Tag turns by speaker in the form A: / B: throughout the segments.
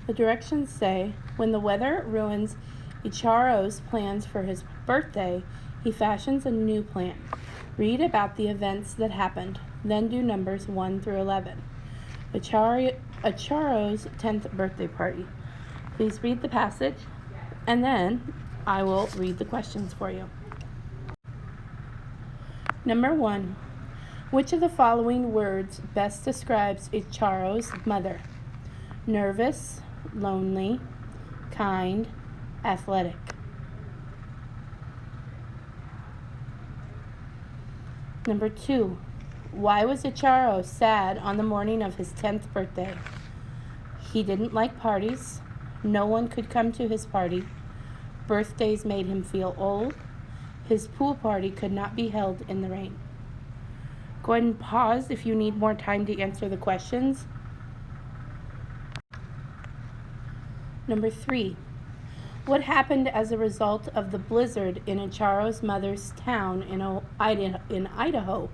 A: The directions say, when the weather ruins Ichiro's plans for his birthday, he fashions a new plan. Read about the events that happened, then do numbers 1 through 11. Ichiro's 10th birthday party. Please read the passage, and then I will read the questions for you. Number 1. Which of the following words best describes Ichiro's mother? Nervous, lonely, kind, athletic. Number 2. Why was Ichiro sad on the morning of his 10th birthday? He didn't like parties. No one could come to his party. Birthdays made him feel old. His pool party could not be held in the rain. Go ahead and pause if you need more time to answer the questions. Number 3. What happened as a result of the blizzard in Ichiro's mother's town in Idaho?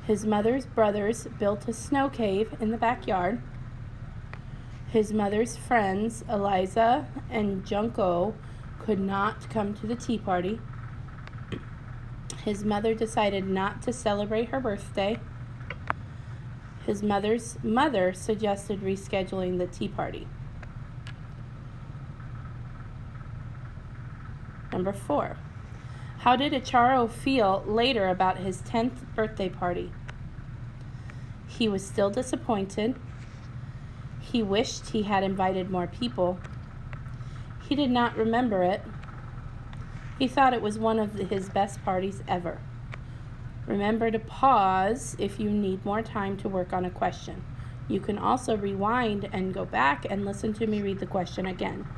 A: His mother's brothers built a snow cave in the backyard. His mother's friends, Eliza and Junko, could not come to the tea party. His mother decided not to celebrate her birthday. His mother's mother suggested rescheduling the tea party. Number 4. How did Ichiro feel later about his 10th birthday party? He was still disappointed. He wished he had invited more people. He did not remember it. He thought it was one of his best parties ever. Remember to pause if you need more time to work on a question. You can also rewind and go back and listen to me read the question again.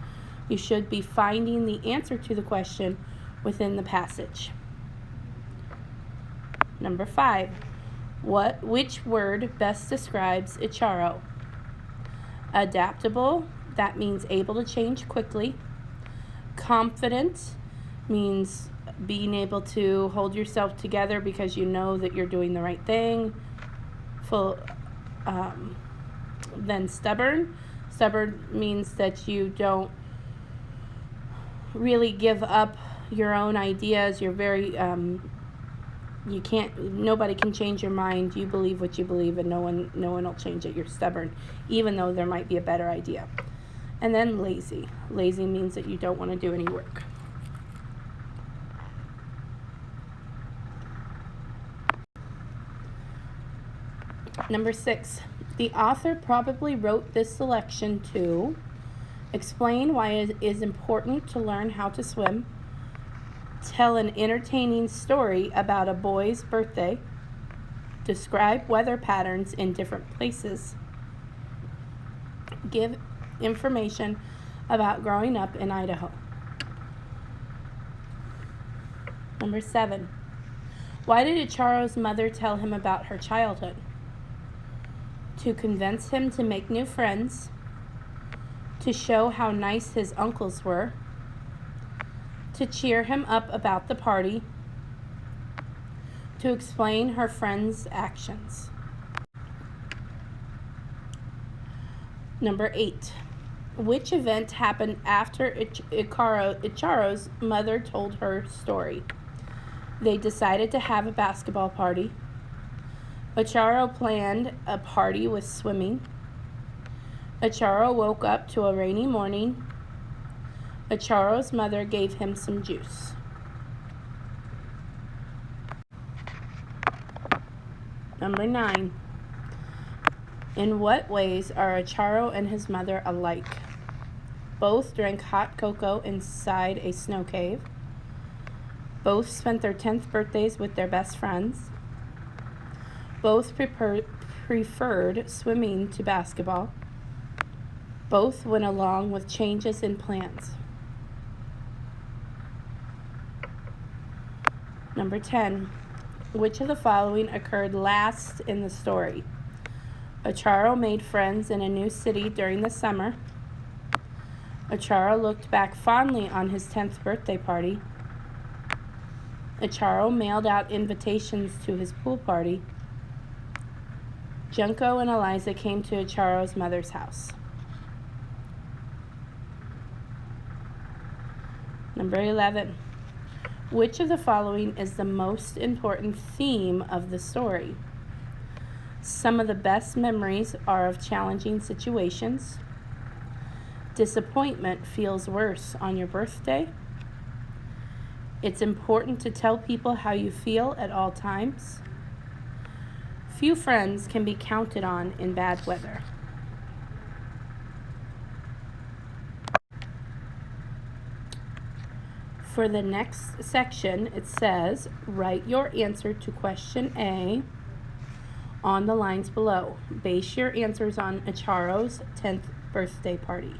A: You should be finding the answer to the question within the passage. Number 5. Which word best describes Ichiro? Adaptable, that means able to change quickly. Confident means being able to hold yourself together because you know that you're doing the right thing. Then stubborn. Stubborn means that you don't really give up your own ideas. You're very nobody can change your mind. You believe what you believe, and no one will change it. You're stubborn, even though there might be a better idea. And then lazy. Lazy means that you don't want to do any work. Number 6. The author probably wrote this selection to explain why it is important to learn how to swim, tell an entertaining story about a boy's birthday, describe weather patterns in different places, give information about growing up in Idaho. Number 7. Why did Ichiro's mother tell him about her childhood? To convince him to make new friends, to show how nice his uncles were, to cheer him up about the party, to explain her friend's actions. Number 8. Which event happened after Ichiro's mother told her story? They decided to have a basketball party. Ichiro planned a party with swimming. Ichiro woke up to a rainy morning. Ichiro's mother gave him some juice. Number 9. In what ways are Ichiro and his mother alike? Both drank hot cocoa inside a snow cave. Both spent their 10th birthdays with their best friends. Both preferred swimming to basketball. Both went along with changes in plans. Number 10. Which of the following occurred last in the story? Ichiro made friends in a new city during the summer. Ichiro looked back fondly on his 10th birthday party. Ichiro mailed out invitations to his pool party. Junko and Eliza came to Ichiro's mother's house. Number 11. Which of the following is the most important theme of the story? Some of the best memories are of challenging situations. Disappointment feels worse on your birthday. It's important to tell people how you feel at all times. Few friends can be counted on in bad weather. For the next section, it says, write your answer to question A on the lines below. Base your answers on Acharo's 10th birthday party.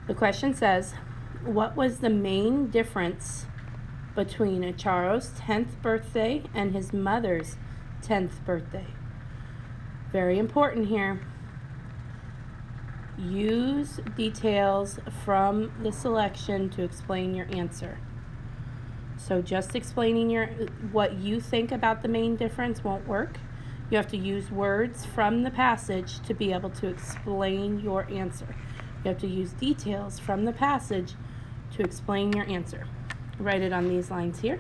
A: The question says, what was the main difference between Acharo's 10th birthday and his mother's 10th birthday? Very important here. Use details from the selection to explain your answer. So just explaining what you think about the main difference won't work. You have to use words from the passage to be able to explain your answer. You have to use details from the passage to explain your answer. Write it on these lines here.